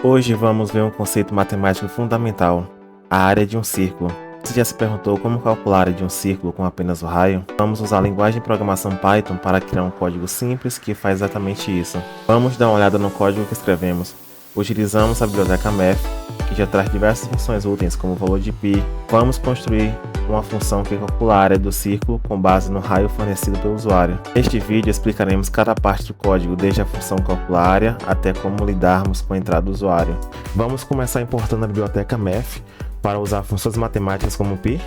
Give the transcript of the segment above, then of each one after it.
Hoje vamos ver um conceito matemático fundamental, a área de um círculo. Você já se perguntou como calcular a área de um círculo com apenas o raio? Vamos usar a linguagem de programação Python para criar um código simples que faz exatamente isso. Vamos dar uma olhada no código que escrevemos. Utilizamos a biblioteca Math, que já traz diversas funções úteis como o valor de π. Vamos construir uma função que calcula a área do círculo com base no raio fornecido pelo usuário. Neste vídeo explicaremos cada parte do código, desde a função calcular área até como lidarmos com a entrada do usuário. Vamos começar importando a biblioteca Math para usar funções matemáticas como π.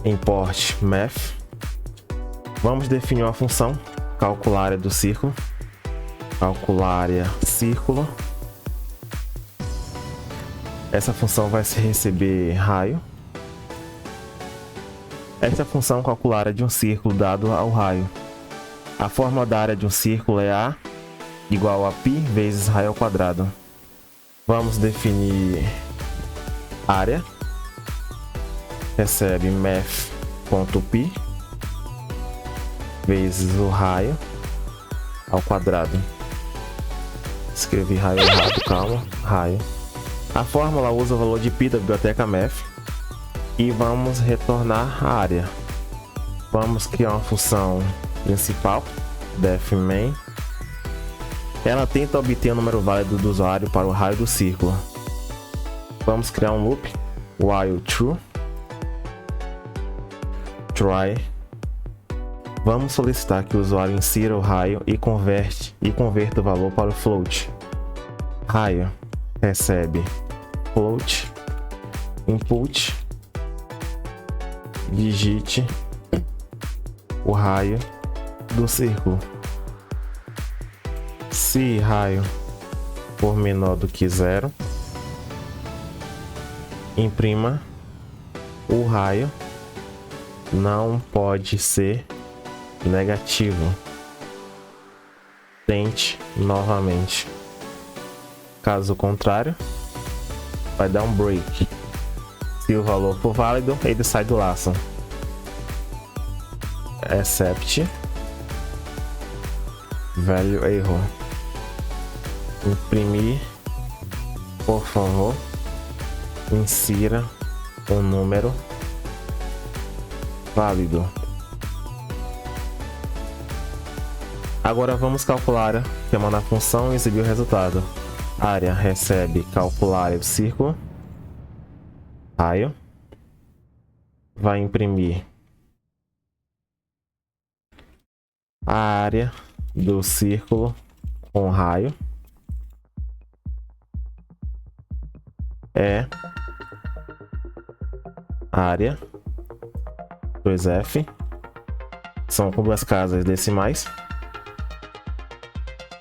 Import Math. Vamos definir uma função calcular área do círculo. Calcular área círculo. Essa função vai receber raio. Esta função calcula a área de um círculo dado ao raio. A fórmula da área de um círculo é A igual a π vezes raio ao quadrado. Vamos definir área. Recebe math.π vezes o raio ao quadrado. Escrevi raio errado, calma, raio. A fórmula usa o valor de π da biblioteca Math e vamos retornar a área. Vamos criar uma função principal, def_main. Ela tenta obter o número válido do usuário para o raio do círculo. Vamos criar um loop, while true, try. Vamos solicitar que o usuário insira o raio e converta o valor para o float. Raio recebe float, input, digite o raio do círculo. Se raio for menor do que 0, imprima o raio não pode ser negativo. Tente novamente. Caso contrário, vai dar um break. Se o valor for válido, ele sai do laço. Except value error. Imprimir, por favor, insira um número válido. Agora vamos calcular, chamando a função e exibir o resultado. Área recebe calcular área do círculo. Raio. Vai imprimir a área do círculo com raio. É área 2F. São com duas casas decimais.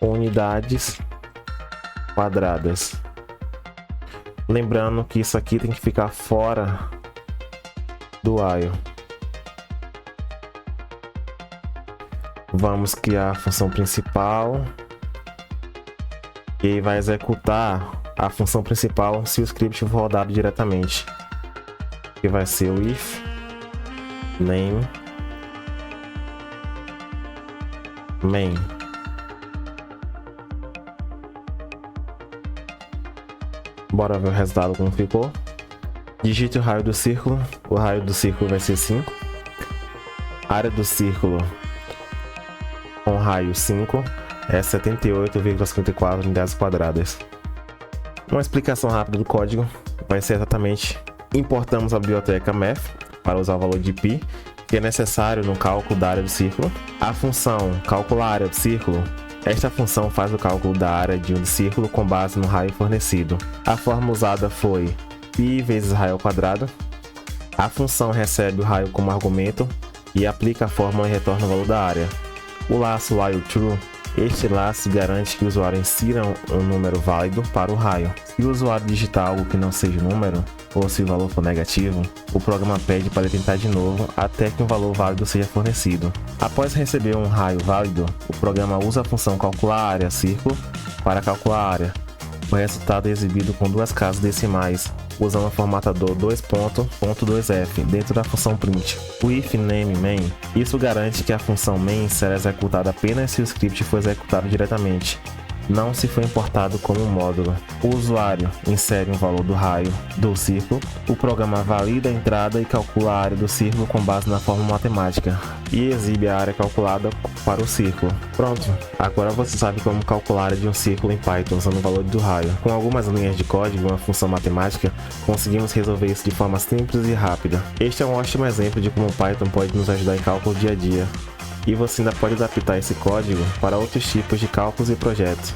Unidades quadradas. Lembrando que isso aqui tem que ficar fora do while. Vamos criar a função principal e vai executar a função principal se o script for rodado diretamente, que vai ser o if name main. Bora ver o resultado como ficou. Digite o raio do círculo. O raio do círculo vai ser 5. Área do círculo com raio 5 é 78,54 unidades quadradas. Uma explicação rápida do código vai ser exatamente: importamos a biblioteca Math para usar o valor de π, que é necessário no cálculo da área do círculo. A função calcular a área do círculo. Esta função faz o cálculo da área de um círculo com base no raio fornecido. A forma usada foi π vezes raio ao quadrado. A função recebe o raio como argumento e aplica a fórmula e retorna o valor da área. O laço while true. Este laço garante que o usuário insira um número válido para o raio. Se o usuário digitar algo que não seja número, ou se o valor for negativo, o programa pede para ele tentar de novo até que um valor válido seja fornecido. Após receber um raio válido, o programa usa a função calcular área círculo para calcular a área. O resultado é exibido com duas casas decimais, usando o formatador 2.2f dentro da função print. O if name main, isso garante que a função main será executada apenas se o script for executado diretamente. não se foi importado como módulo. O usuário insere um valor do raio do círculo, o programa valida a entrada e calcula a área do círculo com base na fórmula matemática e exibe a área calculada para o círculo. Pronto, agora você sabe como calcular a área de um círculo em Python usando o valor do raio. Com algumas linhas de código e uma função matemática, conseguimos resolver isso de forma simples e rápida. Este é um ótimo exemplo de como o Python pode nos ajudar em cálculo dia a dia. E você ainda pode adaptar esse código para outros tipos de cálculos e projetos.